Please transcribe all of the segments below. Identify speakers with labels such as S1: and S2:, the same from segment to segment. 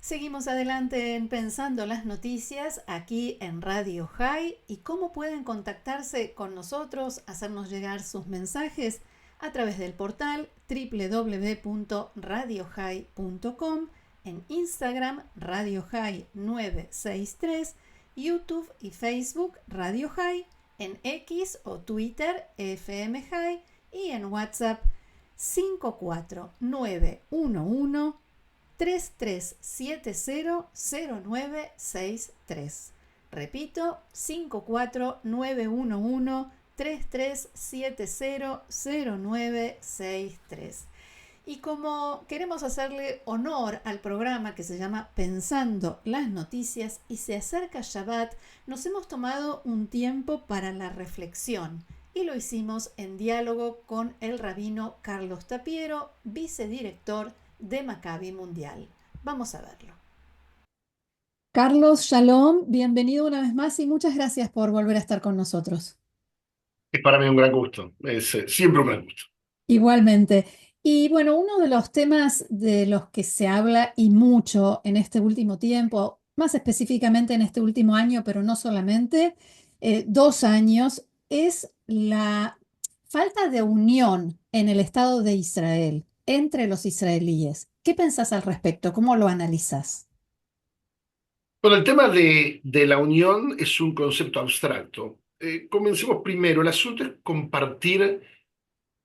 S1: Seguimos adelante en Pensando las Noticias aquí en Radio High y cómo pueden contactarse con nosotros, hacernos llegar sus mensajes a través del portal www.radiohigh.com, en Instagram Radio High 963, YouTube y Facebook Radio High, en X o Twitter FM High y en WhatsApp 54911 33700963. Repito, 54911-33700963. Y como queremos hacerle honor al programa que se llama Pensando las Noticias y se acerca Shabbat, nos hemos tomado un tiempo para la reflexión y lo hicimos en diálogo con el rabino Carlos Tapiero, vicedirector de Maccabi Mundial. Vamos a verlo. Carlos, shalom, bienvenido una vez más y muchas gracias por volver a estar con nosotros.
S2: Es para mí un gran gusto, es siempre un gran gusto.
S1: Igualmente. Y bueno, uno de los temas de los que se habla y mucho en este último tiempo, más específicamente en este último año, pero no solamente, 2 años, es la falta de unión en el Estado de Israel entre los israelíes. ¿Qué pensás al respecto? ¿Cómo lo analizás?
S2: Bueno, el tema de la unión es un concepto abstracto. Comencemos primero. El asunto es compartir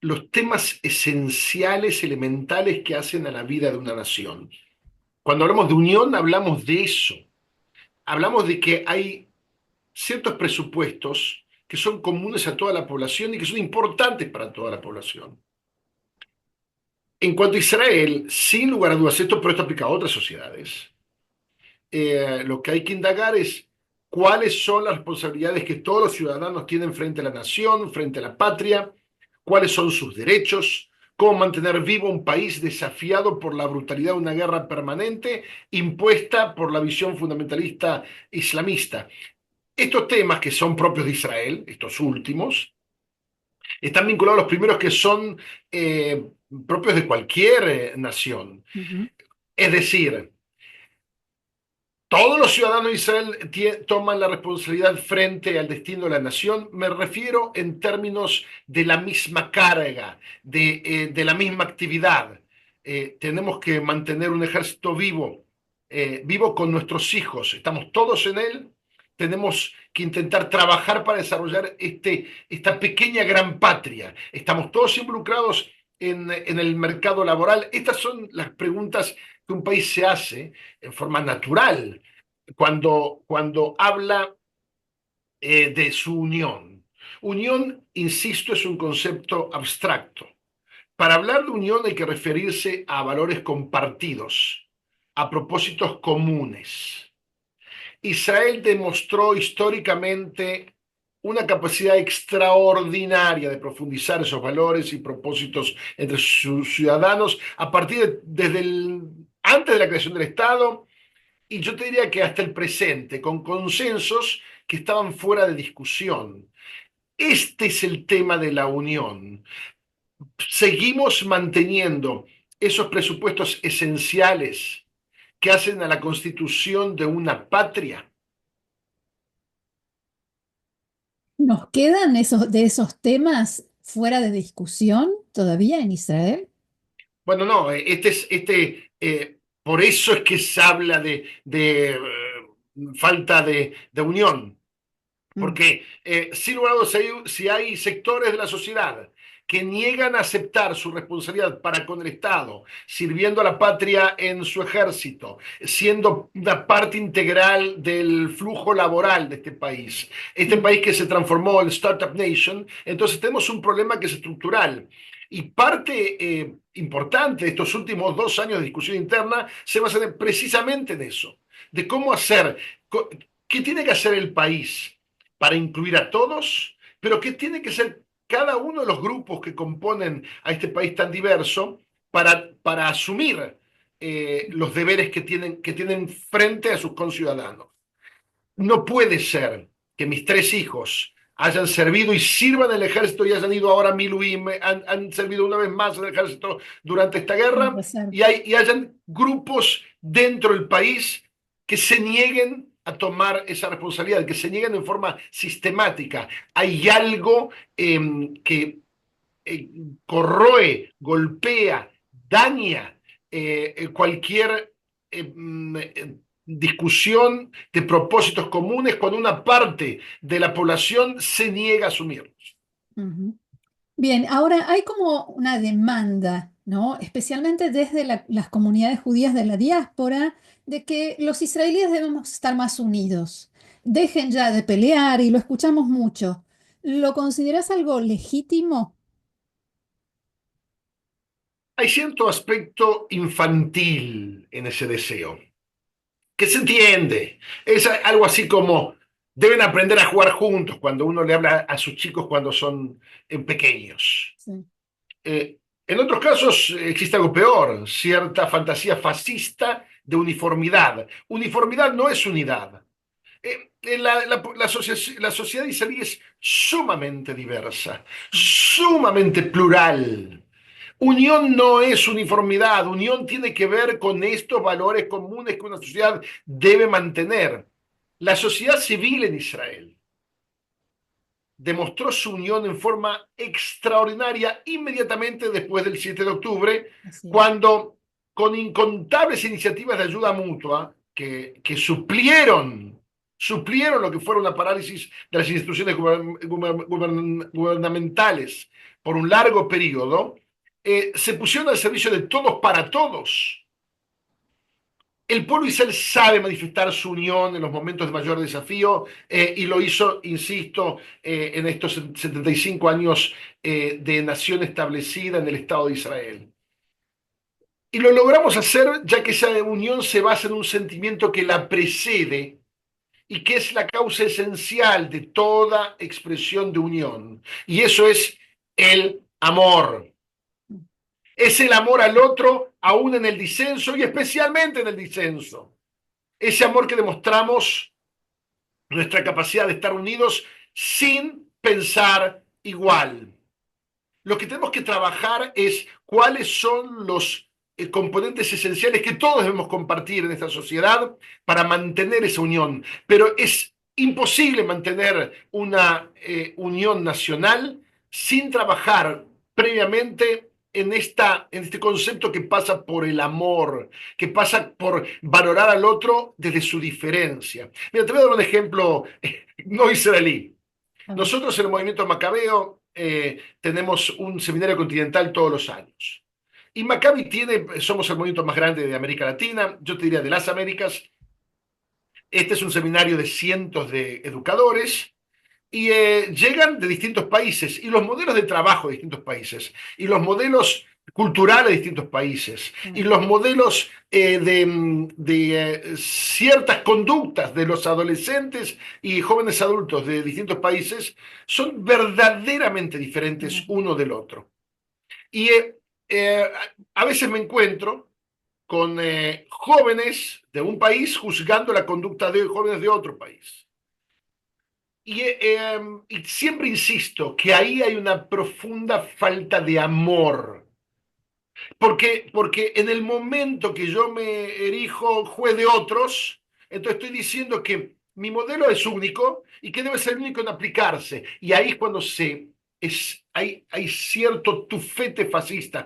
S2: los temas esenciales, elementales que hacen a la vida de una nación. Cuando hablamos de unión, hablamos de eso. Hablamos de que hay ciertos presupuestos que son comunes a toda la población y que son importantes para toda la población. En cuanto a Israel, sin lugar a dudas, pero esto aplica a otras sociedades. Lo que hay que indagar es cuáles son las responsabilidades que todos los ciudadanos tienen frente a la nación, frente a la patria, cuáles son sus derechos, cómo mantener vivo un país desafiado por la brutalidad de una guerra permanente impuesta por la visión fundamentalista islamista. Estos temas que son propios de Israel, estos últimos, están vinculados a los primeros que son propios de cualquier nación.
S1: Ujú.
S2: Es decir, todos los ciudadanos de Israel toman la responsabilidad frente al destino de la nación. Me refiero en términos de la misma carga, de la misma actividad. Tenemos que mantener un ejército vivo, vivo con nuestros hijos. Estamos todos en él. Tenemos que intentar trabajar para desarrollar esta pequeña gran patria. Estamos todos involucrados en el mercado laboral. Estas son las preguntas que un país se hace en forma natural cuando habla de su unión. Unión, insisto, es un concepto abstracto. Para hablar de unión hay que referirse a valores compartidos, a propósitos comunes. Israel demostró históricamente una capacidad extraordinaria de profundizar esos valores y propósitos entre sus ciudadanos a partir antes de la creación del Estado, y yo te diría que hasta el presente, con consensos que estaban fuera de discusión. Este es el tema de la unión. Seguimos manteniendo esos presupuestos esenciales que hacen a la constitución de una patria.
S1: ¿Nos quedan de esos temas fuera de discusión todavía en Israel?
S2: Bueno, no, por eso es que se habla de falta de unión.
S1: Mm.
S2: Porque, sin lugar a dudas, si hay sectores de la sociedad que niegan a aceptar su responsabilidad para con el Estado, sirviendo a la patria en su ejército, siendo una parte integral del flujo laboral de este
S1: Mm.
S2: país que se transformó en Startup Nation, entonces tenemos un problema que es estructural. Y parte importante de estos últimos 2 años de discusión interna se basa precisamente en eso, de cómo hacer, qué tiene que hacer el país para incluir a todos, pero qué tiene que ser cada uno de los grupos que componen a este país tan diverso para asumir los deberes que tienen frente a sus conciudadanos. No puede ser que mis 3 hijos hayan servido y sirvan en el ejército y hayan ido ahora a Miluim, han servido una vez más en el ejército durante esta
S1: en
S2: guerra,
S1: reserva.
S2: y hayan grupos dentro del país que se nieguen a tomar esa responsabilidad, que se nieguen en forma sistemática. Hay algo que eh, corroe, golpea, daña cualquier discusión de propósitos comunes cuando una parte de la población se niega a asumirlos.
S1: Ujú. Bien, ahora hay como una demanda, ¿no? Especialmente desde las comunidades judías de la diáspora, de que los israelíes debemos estar más unidos. Dejen ya de pelear y lo escuchamos mucho. ¿Lo consideras algo legítimo?
S2: Hay cierto aspecto infantil en ese deseo, que se entiende. Es algo así como deben aprender a jugar juntos cuando uno le habla a sus chicos cuando son pequeños.
S1: Sí,
S2: Eh, en otros casos existe algo peor, cierta fantasía fascista de uniformidad. Uniformidad no es unidad. La sociedad israelí es sumamente diversa,
S1: sí,
S2: sumamente plural. Unión no es uniformidad, unión tiene que ver con estos valores comunes que una sociedad debe mantener. La sociedad civil en Israel demostró su unión en forma extraordinaria inmediatamente después del 7 de octubre,
S1: así es.
S2: cuando con incontables iniciativas de ayuda mutua que suplieron lo que fuera una parálisis de las instituciones gubernamentales por un largo periodo, se pusieron al servicio de todos para todos. El pueblo Israel sabe manifestar su unión en los momentos de mayor desafío, y lo hizo, insisto, en estos 75 años de nación establecida en el Estado de Israel. Y lo logramos hacer ya que esa unión se basa en un sentimiento que la precede y que es la causa esencial de toda expresión de unión. Y eso es el amor. Es el amor al otro, aún en el disenso y especialmente en el disenso. Ese amor que demostramos, nuestra capacidad de estar unidos sin pensar igual. Lo que tenemos que trabajar es cuáles son los componentes esenciales que todos debemos compartir en esta sociedad para mantener esa unión. Pero es imposible mantener una unión nacional sin trabajar previamente en este concepto que pasa por el amor, que pasa por valorar al otro desde su diferencia. Mira, te voy a dar un ejemplo no israelí.
S1: A ver,
S2: Nosotros en el movimiento Macabeo tenemos un seminario continental todos los años. Y Maccabi somos el movimiento más grande de América Latina, yo te diría de las Américas. Este es un seminario de cientos de educadores y llegan de distintos países y los modelos de trabajo de distintos países y los modelos culturales de distintos países y
S1: claro,
S2: los modelos ciertas conductas de los adolescentes y jóvenes adultos de distintos países son verdaderamente diferentes
S1: claro.
S2: uno del otro. Y eh, a veces me encuentro con jóvenes de un país juzgando la conducta de jóvenes de otro país. Y siempre insisto que ahí hay una profunda falta de amor. Porque en el momento que yo me erijo juez de otros, entonces estoy diciendo que mi modelo es único y que debe ser único en aplicarse. Y ahí es cuando hay cierto tufete fascista.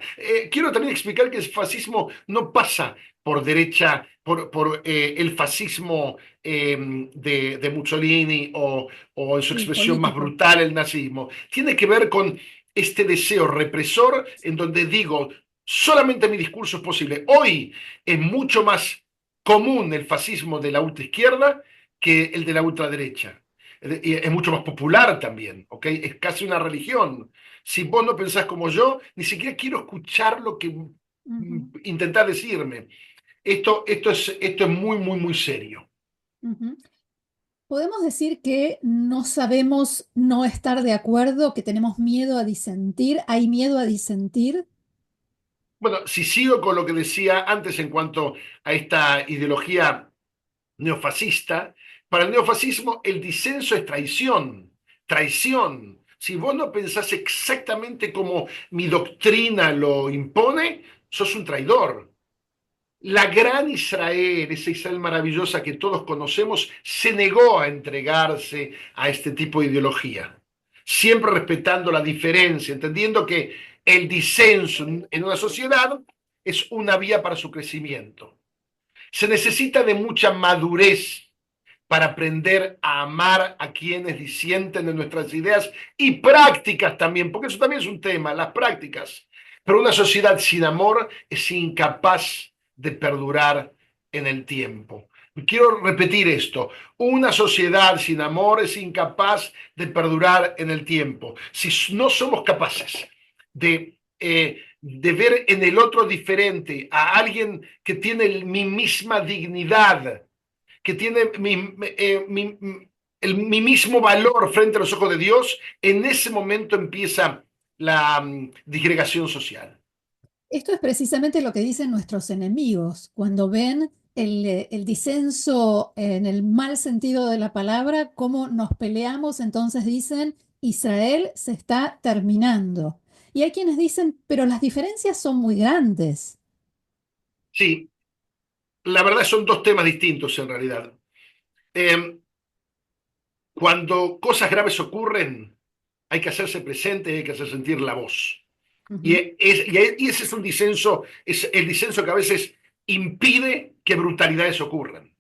S2: Quiero también explicar que el fascismo no pasa por derecha, por el fascismo de Mussolini o en su
S1: Sí,
S2: expresión más
S1: político.
S2: brutal el nazismo. Tiene que ver con este deseo represor en donde digo, solamente mi discurso es posible. Hoy es mucho más común el fascismo de la ultraizquierda que el de la ultraderecha. Y es mucho más popular también, ¿ok? Es casi una religión. Si vos no pensás como yo, ni siquiera quiero escuchar lo que
S1: Ujú,
S2: intentás decirme. Esto es muy, muy, muy serio.
S1: ujú. Podemos decir que no sabemos no estar de acuerdo, que tenemos miedo a disentir. ¿Hay miedo a disentir?
S2: Bueno, si sigo con lo que decía antes en cuanto a esta ideología neofascista, para el neofascismo el disenso es traición. traición. Si vos no pensás exactamente como mi doctrina lo impone, sos un traidor. La gran Israel, esa Israel maravillosa que todos conocemos, se negó a entregarse a este tipo de ideología, siempre respetando la diferencia, entendiendo que el disenso en una sociedad es una vía para su crecimiento. Se necesita de mucha madurez para aprender a amar a quienes disienten de nuestras ideas y prácticas también, porque eso también es un tema, las prácticas. Pero una sociedad sin amor es incapaz de perdurar en el tiempo. Quiero repetir esto, una sociedad sin amor es incapaz de perdurar en el tiempo. Si no somos capaces de ver en el otro diferente a alguien que tiene mi misma dignidad, que tiene mi mismo valor frente a los ojos de Dios, en ese momento empieza la disgregación social.
S1: Esto es precisamente lo que dicen nuestros enemigos cuando ven el disenso en el mal sentido de la palabra, cómo nos peleamos, entonces dicen, Israel se está terminando. Y hay quienes dicen, pero las diferencias son muy grandes.
S2: Sí, la verdad son dos temas distintos en realidad. Eh, Cuando cosas graves ocurren, hay que hacerse presente y hay que hacer sentir la voz.
S1: Ujú.
S2: Y ese es un disenso, es el disenso que a veces impide que brutalidades ocurran.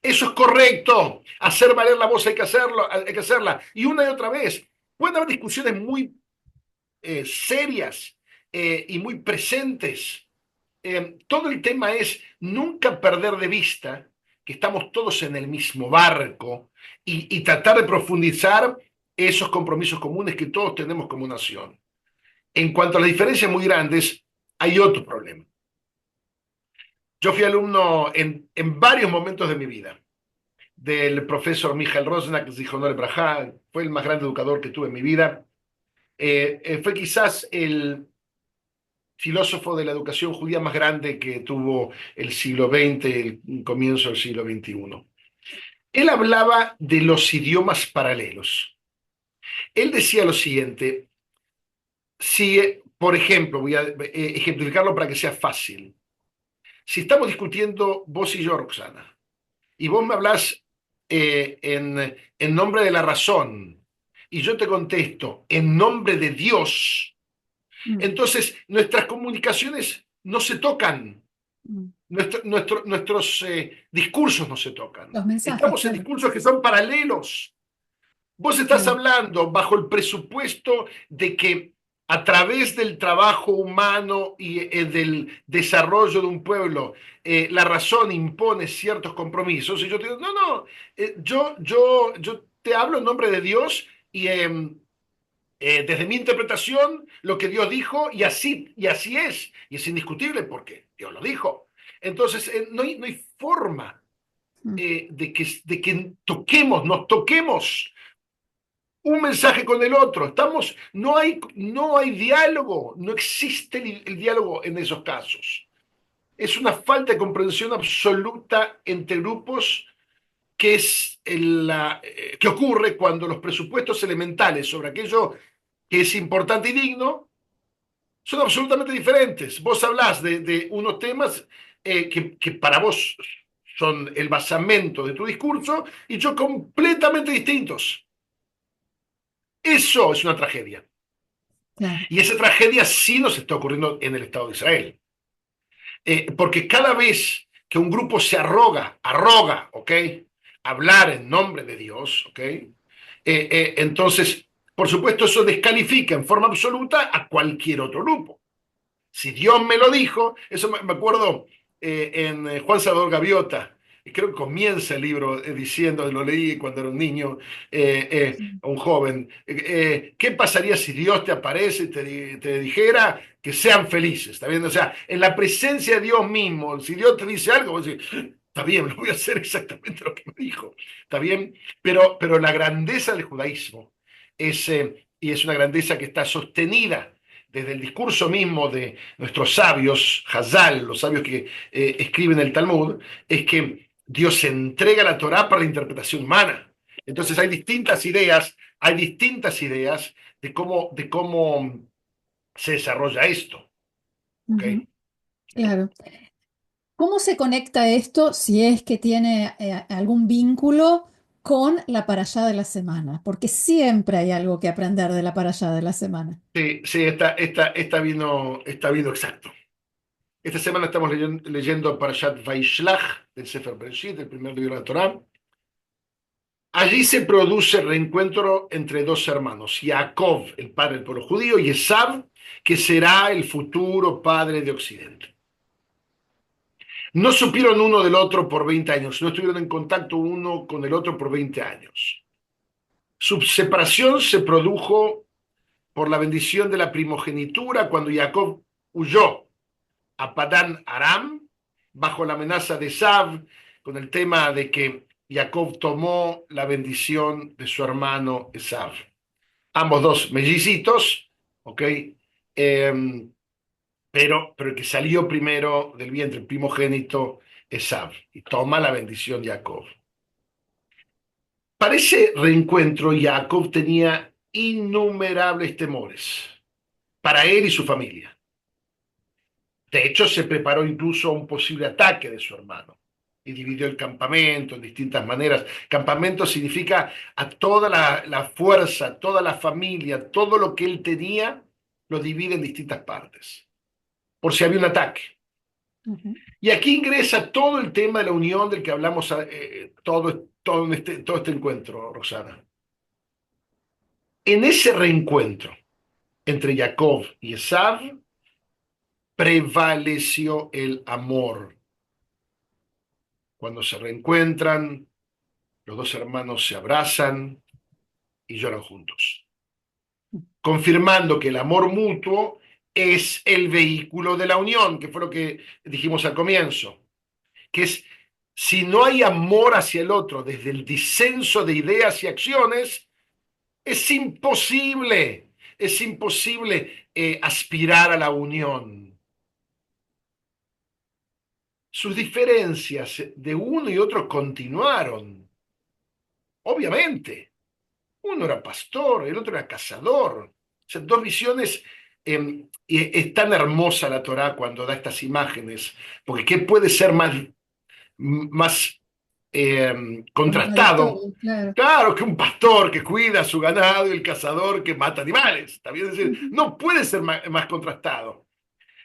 S2: Eso es correcto. Hacer valer la voz hay que hacerlo, hay que hacerla. Y una y otra vez. Pueden haber discusiones muy serias y muy presentes. Todo el tema es nunca perder de vista que estamos todos en el mismo barco y tratar de profundizar esos compromisos comunes que todos tenemos como nación. En cuanto a las diferencias muy grandes, hay otro problema. Yo fui alumno en varios momentos de mi vida del profesor Michael Rosnak, Zichrono Brajá, fue el más grande educador que tuve en mi vida. Fue quizás el filósofo de la educación judía más grande que tuvo el siglo XX, el comienzo del siglo XXI. Él hablaba de los idiomas paralelos. Él decía lo siguiente, si, por ejemplo, voy a ejemplificarlo para que sea fácil. Si estamos discutiendo vos y yo, Roxana, y vos me hablás en nombre de la razón, y yo te contesto en nombre de Dios,
S1: Mm,
S2: entonces nuestras comunicaciones no se tocan,
S1: mm.
S2: nuestros discursos no se tocan.
S1: Los mensajes,
S2: Estamos en
S1: claro,
S2: discursos que son paralelos. Vos estás
S1: claro.
S2: hablando bajo el presupuesto de que a través del trabajo humano y del desarrollo de un pueblo, la razón impone ciertos compromisos. Y yo te digo, no, no, yo te hablo en nombre de Dios y desde mi interpretación, lo que Dios dijo, y así es, y es indiscutible porque Dios lo dijo. Entonces, no hay forma
S1: Mm.
S2: de que nos toquemos un mensaje con el otro. No hay diálogo, no existe el diálogo en esos casos. Es una falta de comprensión absoluta entre grupos que ocurre cuando los presupuestos elementales sobre aquello que es importante y digno son absolutamente diferentes. Vos hablás de unos temas que para vos son el basamento de tu discurso y yo completamente distintos. Eso es una tragedia.
S1: Claro.
S2: Y esa tragedia sí nos está ocurriendo en el Estado de Israel. Porque cada vez que un grupo se arroga, ¿ok? Hablar en nombre de Dios, ¿ok? Entonces, por supuesto, eso descalifica en forma absoluta a cualquier otro grupo. Si Dios me lo dijo, eso me acuerdo en Juan Salvador Gaviota, y creo que comienza el libro diciendo, lo leí cuando era un niño,
S1: Sí.
S2: un joven, ¿qué pasaría si Dios te aparece y te dijera que sean felices? ¿Está bien? O sea, en la presencia de Dios mismo, si Dios te dice algo, vos decís, está bien, lo voy a hacer exactamente lo que me dijo, ¿está bien? Pero la grandeza del judaísmo y es una grandeza que está sostenida desde el discurso mismo de nuestros sabios, Hazal, los sabios que escriben el Talmud, es que Dios entrega la Torá para la interpretación humana. Entonces hay distintas ideas Hay distintas ideas de cómo se desarrolla esto. ¿Ok?
S1: Ujú, claro. ¿Cómo se conecta esto si es que tiene algún vínculo con la parashá de la semana? Porque siempre hay algo que aprender de la parashá de la semana.
S2: Sí, sí, está vino exacto. Esta semana estamos leyendo Parashat Vaishlach del Sefer Bereshit, el primer libro de la Torá. Allí se produce el reencuentro entre dos hermanos, Jacob, el padre del pueblo judío, y Esav, que será el futuro padre de Occidente. No supieron uno del otro por 20 años, no estuvieron en contacto uno con el otro por 20 años. Su separación se produjo por la bendición de la primogenitura cuando Jacob huyó a Padán Aram bajo la amenaza de Esav, con el tema de que Jacob tomó la bendición de su hermano Esav. Ambos dos mellicitos, ¿ok? Pero el que salió primero del vientre, el primogénito, Esav, y toma la bendición de Jacob. Para ese reencuentro, Jacob tenía innumerables temores para él y su familia. De hecho, se preparó incluso a un posible ataque de su hermano y dividió el campamento en distintas maneras. Campamento significa a toda la fuerza, toda la familia, todo lo que él tenía, lo divide en distintas partes, por si había un ataque.
S1: Ujú,
S2: Y aquí ingresa todo el tema de la unión del que hablamos todo este encuentro, Roxana. En ese reencuentro entre Jacob y Esav prevaleció el amor. Cuando se reencuentran, los dos hermanos se abrazan y lloran juntos, confirmando que el amor mutuo es el vehículo de la unión, que fue lo que dijimos al comienzo, que es, si no hay amor hacia el otro desde el disenso de ideas y acciones, es imposible aspirar a la unión. Sus diferencias de uno y otro continuaron, obviamente. Uno era pastor, el otro era cazador. O sea, dos visiones. Y es tan hermosa la Torá cuando da estas imágenes, porque ¿qué puede ser más contrastado?
S1: contradictorio, claro.
S2: Claro, que un pastor que cuida a su ganado y el cazador que mata animales. ¿Está bien? Es decir,
S1: Ujú.
S2: no puede ser más contrastado.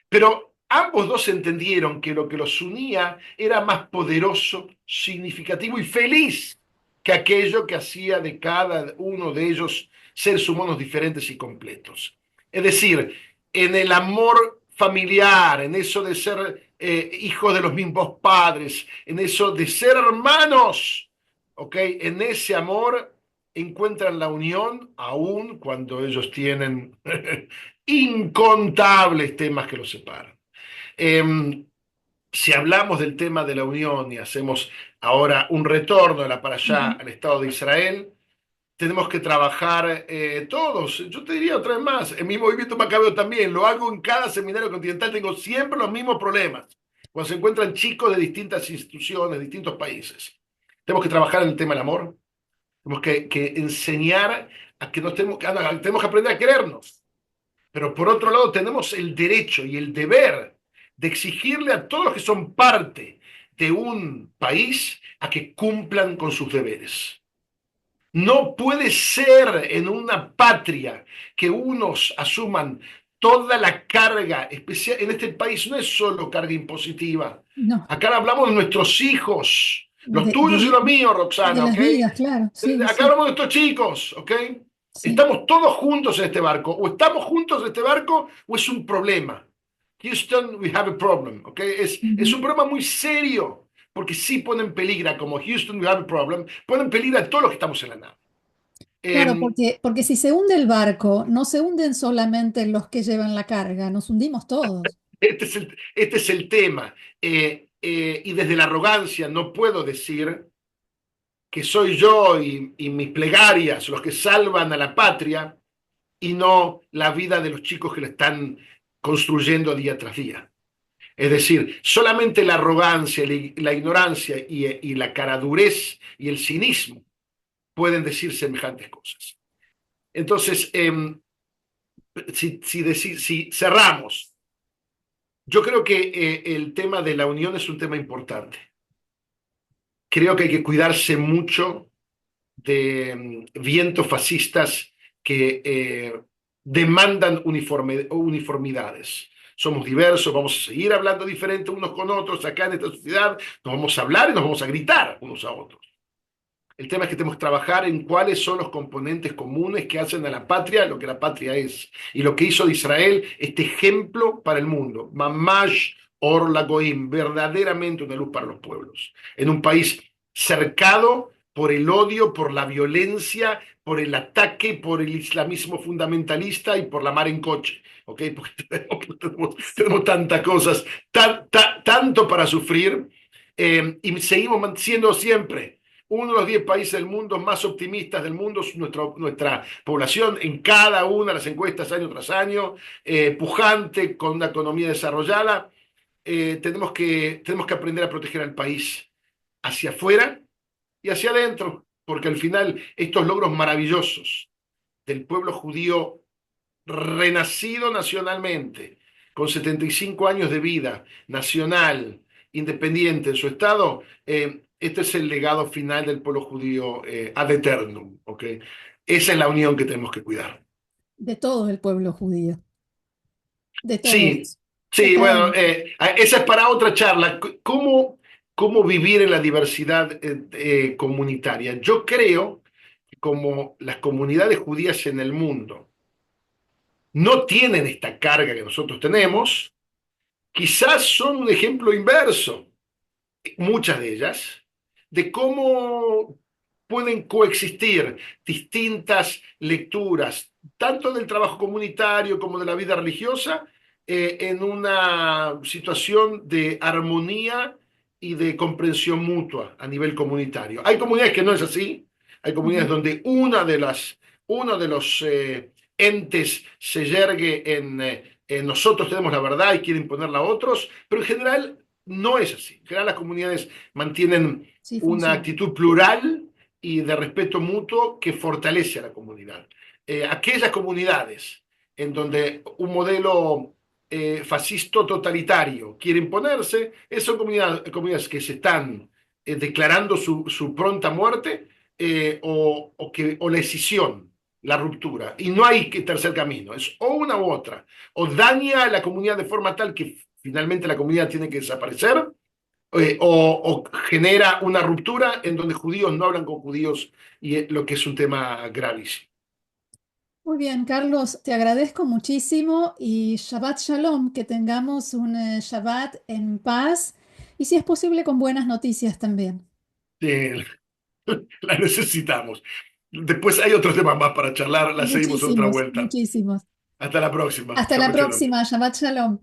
S2: Pero ambos dos entendieron que lo que los unía era más poderoso, significativo y feliz que aquello que hacía de cada uno de ellos seres humanos diferentes y completos. Es decir, en el amor familiar, en eso de ser hijos de los mismos padres, en eso de ser hermanos, ¿ok? En ese amor encuentran la unión aun cuando ellos tienen incontables temas que los separan. Eh, si hablamos del tema de la unión y hacemos ahora un retorno de la para allá
S1: Ujú.
S2: al Estado de Israel, tenemos que trabajar todos. Yo te diría otra vez más, en mi movimiento macabeo también, lo hago en cada seminario continental, tengo siempre los mismos problemas. Cuando se encuentran chicos de distintas instituciones, distintos países. Tenemos que trabajar en el tema del amor, tenemos que enseñar a que nos tenemos que aprender a querernos. Pero por otro lado, tenemos el derecho y el deber de exigirle a todos los que son parte de un país a que cumplan con sus deberes. No puede ser en una patria que unos asuman toda la carga, especial en este país no es solo carga impositiva.
S1: No,
S2: Acá hablamos de nuestros hijos, los
S1: de,
S2: tuyos y los míos,
S1: de
S2: Roxana,
S1: las
S2: ¿ok?
S1: vidas, claro, sí,
S2: Acá
S1: sí,
S2: hablamos de estos chicos, ¿ok?
S1: sí.
S2: Estamos todos juntos en este barco. O estamos juntos en este barco o es un problema. Houston, we have a problem, ¿ok? Es
S1: Ujú.
S2: un problema muy serio, porque sí pone en peligro, como Houston, we have a problem, pone en peligro a todos los que estamos en la nave.
S1: Claro,
S2: Eh,
S1: porque si se hunde el barco, no se hunden solamente los que llevan la carga, nos hundimos todos.
S2: este es el tema. Y desde la arrogancia no puedo decir que soy yo y mis plegarias los que salvan a la patria y no la vida de los chicos que la están construyendo día tras día. Es decir, solamente la arrogancia, la ignorancia y la caradurez y el cinismo pueden decir semejantes cosas. Entonces, si cerramos, yo creo que el tema de la unión es un tema importante. Creo que hay que cuidarse mucho de vientos fascistas que demandan uniformidades. Somos diversos, vamos a seguir hablando diferente unos con otros acá en esta sociedad, nos vamos a hablar y nos vamos a gritar unos a otros. El tema es que tenemos que trabajar en cuáles son los componentes comunes que hacen a la patria lo que la patria es. Y lo que hizo de Israel este ejemplo para el mundo. Mamash Or Lagoim, verdaderamente una luz para los pueblos. En un país cercado por el odio, por la violencia, por el ataque, por el islamismo fundamentalista y por la mar en coche. ¿Ok? Porque tenemos tantas cosas, tanto para sufrir, y seguimos siendo siempre uno de los 10 países del mundo más optimistas del mundo es nuestra población en cada una de las encuestas año tras año, pujante, con una economía desarrollada. Tenemos que aprender a proteger al país hacia afuera y hacia adentro, porque al final estos logros maravillosos del pueblo judío renacido nacionalmente, con 75 años de vida, nacional, independiente en su estado, este es el legado final del pueblo judío ad eternum, ¿ok? Esa es la unión que tenemos que cuidar.
S1: De todo el pueblo judío, de
S2: Sí,
S1: todos, de
S2: sí,
S1: cada
S2: bueno,
S1: uno.
S2: esa es para otra charla. ¿Cómo vivir en la diversidad comunitaria? Yo creo que como las comunidades judías en el mundo no tienen esta carga que nosotros tenemos, quizás son un ejemplo inverso, muchas de ellas, de cómo pueden coexistir distintas lecturas, tanto del trabajo comunitario como de la vida religiosa, en una situación de armonía y de comprensión mutua a nivel comunitario. Hay comunidades que no es así, hay comunidades
S1: Ujú.
S2: donde uno de los entes se yergue en nosotros tenemos la verdad y quiere imponerla a otros, pero en general no es así. En general las comunidades mantienen
S1: Sí,
S2: una
S1: funciona.
S2: actitud plural y de respeto mutuo que fortalece a la comunidad. Aquellas comunidades en donde un modelo fascisto totalitario quiere imponerse, son comunidades que se están declarando su pronta muerte, o la escisión, la ruptura. Y no hay que tercer camino, es o una u otra. O daña a la comunidad de forma tal que finalmente la comunidad tiene que desaparecer, o genera una ruptura en donde judíos no hablan con judíos, y lo que es un tema gravísimo.
S1: Muy bien, Carlos, te agradezco muchísimo y Shabbat Shalom, que tengamos un Shabbat en paz y si es posible con buenas noticias también.
S2: Eh, la necesitamos. Después hay otros temas más para charlar, la seguimos en otra
S1: Muchísimos,
S2: vuelta.
S1: muchísimos.
S2: Hasta la próxima.
S1: Hasta la
S2: Shabbat shalom.
S1: próxima, Shabbat Shalom.